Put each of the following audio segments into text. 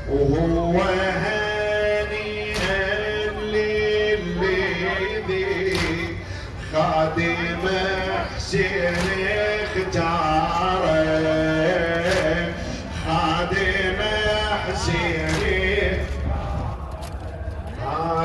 وهو هانيئا للذي خادم حسين اختاره، خادم حسين.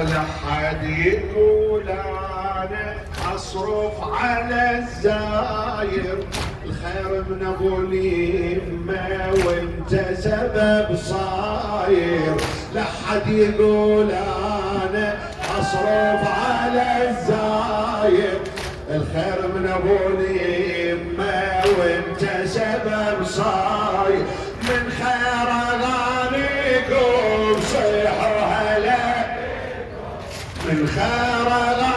لا حد يقول انا اصرف على الزاير، الخير من ابو اليمه وانت سبب صاير. لا حد يقول انا اصرف على الزاير، الخير من ابو اليمه وانت سبب صاير. من خير اغانيكم صيحوا هلا، من خير اغانيكم.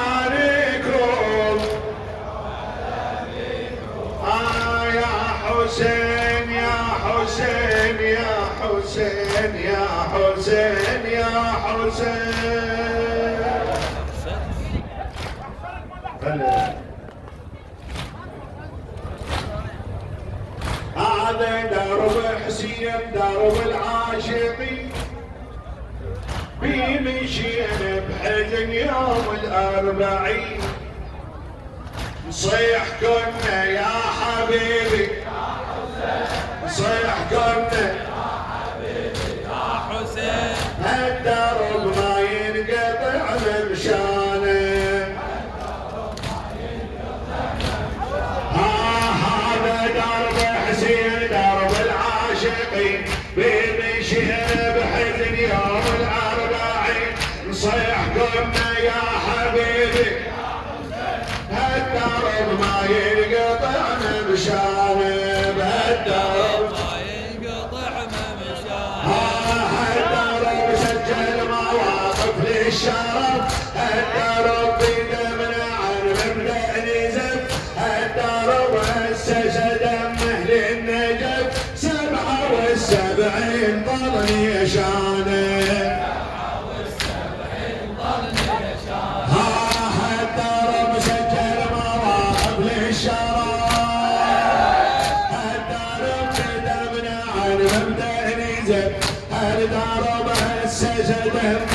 يا حسين يا حسين يا حسين يا حسين يا حسين. هذا درب حسين درب العاشقين، بمشينا بحزن يوم الأربعين. نصيح كنا يا حبيبي، نصيح كنا يا حبيبي يا حسين، هالدرب ما ينقطع من شانه. هذا درب حسين درب العاشقين، بمشينا بحزن يوم الأربعين. نصيح كنا يا حبيبي، هالدرب ما ينقطع من شانه، بهالدرب ما ينقطع من شانه. هالدرب سجل مواقف للشرف، هالدرب بدمنا عن مبدأ نزف. هالدرب أسس دمه للنجف، 77 ظل يشانه. هالدرب أسس دمه